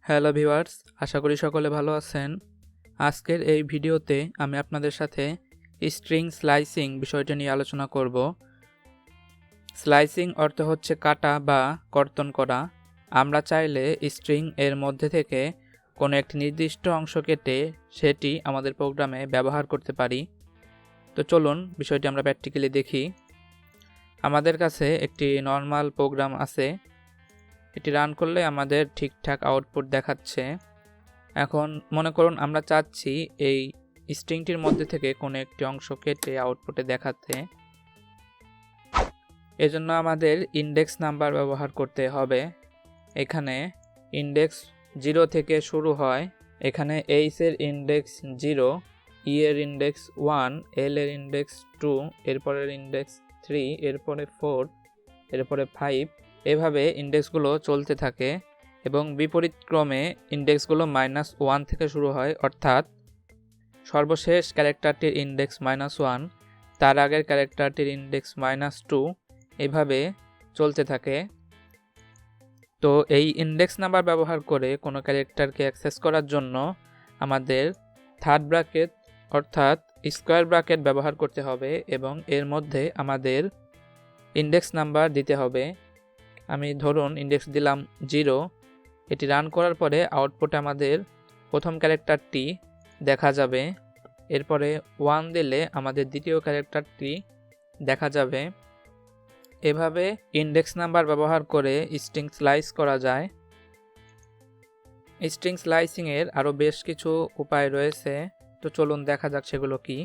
Hello viewers, আশা করি সকলে ভালো আছেন। আজকের এই ভিডিওতে আমি আপনাদের সাথে স্ট্রিং স্লাইসিং বিষয়টি নিয়ে আলোচনা করব। স্লাইসিং অর্থ হচ্ছে কাটা বা কর্তন করা। আমরা চাইলে স্ট্রিং এর মধ্যে থেকে কোনো একটি নির্দিষ্ট অংশ কেটে সেটি আমাদের প্রোগ্রামে ব্যবহার করতে পারি। তো চলুন বিষয়টি আমরা প্র্যাকটিক্যালি দেখি। আমাদের কাছে একটি নর্মাল প্রোগ্রাম আছে। এটি রান করলে আমাদের ঠিকঠাক আউটপুট দেখাচ্ছে। এখন মনে করুন আমরা চাচ্ছি এই স্ট্রিংটির মধ্যে থেকে কোনো একটি অংশ কেটে আউটপুটে দেখাতে। এজন্য আমাদের ইন্ডেক্স নাম্বার ব্যবহার করতে হবে। এখানে ইন্ডেক্স 0 থেকে শুরু হয়। এখানে এইচ এর ইন্ডেক্স 0, ই এর ইন্ডেক্স 1, এল এর ইন্ডেক্স 2, এরপরের ইন্ডেক্স 3, এরপরে 4, এরপরে 5, এভাবে ইন্ডেক্সগুলো চলতে থাকে এবং বিপরীত ক্রমে ইন্ডেক্সগুলো -1 থেকে শুরু হয়, অর্থাৎ সর্বশেষ ক্যারেক্টারটির ইন্ডেক্স -1, তার আগের ক্যারেক্টারটির ইন্ডেক্স -2, এভাবে চলতে থাকে। তো এই ইন্ডেক্স নাম্বার ব্যবহার করে কোনো ক্যারেক্টারকে অ্যাক্সেস করার জন্য আমাদের থার্ড ব্র্যাকেট অর্থাৎ স্কোয়ার ব্র্যাকেট ব্যবহার করতে হবে এবং এর মধ্যে আমাদের ইন্ডেক্স নাম্বার দিতে হবে। আমি ধরুন ইন্ডেক্স দিলাম 0। এটি রান করার পরে আউটপুটে আমাদের প্রথম ক্যারেক্টারটি দেখা যাবে। এরপরে 1 দিলে আমাদের দ্বিতীয় ক্যারেক্টারটি দেখা যাবে। এভাবে ইন্ডেক্স নাম্বার ব্যবহার করে স্ট্রিং স্লাইস করা যায়। স্ট্রিং স্লাইসিংয়ের আরও বেশ কিছু উপায় রয়েছে, তো চলুন দেখা যাক সেগুলো কি।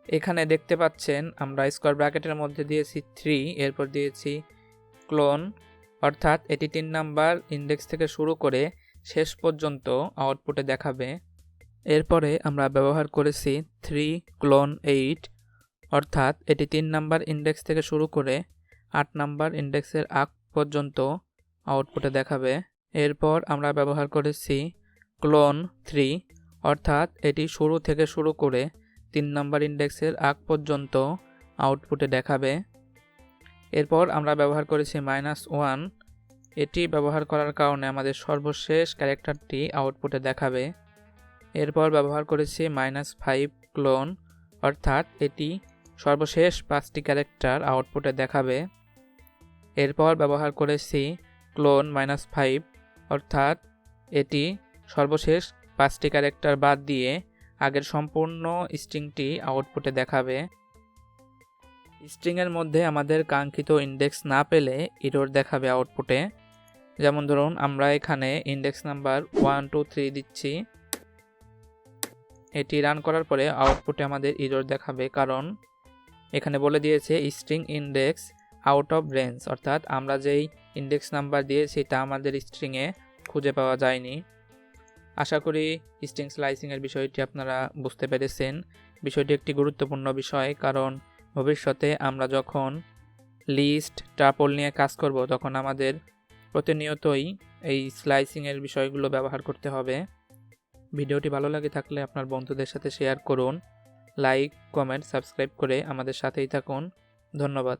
এখানে দেখতে পাচ্ছেন আমরা স্কোয়ার ব্র্যাকেটের মধ্যে দিয়েছি 3, এরপর দিয়েছি ক্লোন, অর্থাৎ এটি 3 নাম্বার ইন্ডেক্স থেকে শুরু করে শেষ পর্যন্ত আউটপুটে দেখাবে। এরপরে আমরা ব্যবহার করেছি 3 ক্লোন 8, অর্থাৎ এটি 3 নাম্বার ইন্ডেক্স থেকে শুরু করে 8 নাম্বার ইন্ডেক্সের আগ পর্যন্ত আউটপুটে দেখাবে। এরপর আমরা ব্যবহার করেছি ক্লোন 3, অর্থাৎ এটি শুরু থেকে শুরু করে 3 নাম্বার ইন্ডেক্সের আগ পর্যন্ত আউটপুটে দেখাবে। এরপর আমরা ব্যবহার করেছি -1, এটি ব্যবহার করার কারণে আমাদের সর্বশেষ ক্যারেক্টারটি আউটপুটে দেখাবে। এরপর ব্যবহার করেছি -5 ক্লোন, অর্থাৎ এটি সর্বশেষ 5টি ক্যারেক্টার আউটপুটে দেখাবে। এরপর ব্যবহার করেছি ক্লোন -5, অর্থাৎ এটি সর্বশেষ 5টি ক্যারেক্টার বাদ দিয়ে আগের সম্পূর্ণ স্ট্রিংটি আউটপুটে দেখাবে। স্ট্রিংয়ের মধ্যে আমাদের কাঙ্ক্ষিত ইন্ডেক্স না পেলে এরর দেখাবে আউটপুটে। যেমন ধরুন আমরা এখানে ইন্ডেক্স নাম্বার 1 2 3 দিচ্ছি। এটি রান করার পরে আউটপুটে আমাদের এরর দেখাবে, কারণ এখানে বলে দিয়েছে string index out of range, অর্থাৎ আমরা যেই ইন্ডেক্স নাম্বার দিয়েছি তা আমাদের স্ট্রিংয়ে খুঁজে পাওয়া যায়নি। আশা করি স্ট্রিং স্লাইসিংয়ের বিষয়টি আপনারা বুঝতে পেরেছেন। বিষয়টি একটি গুরুত্বপূর্ণ বিষয়, কারণ ভবিষ্যতে আমরা যখন লিস্ট টাপল নিয়ে কাজ করব তখন আমাদের প্রতিনিয়তই এই স্লাইসিংয়ের বিষয়গুলো ব্যবহার করতে হবে। ভিডিওটি ভালো লাগে থাকলে আপনার বন্ধুদের সাথে শেয়ার করুন। লাইক, কমেন্ট, সাবস্ক্রাইব করে আমাদের সাথেই থাকুন। ধন্যবাদ।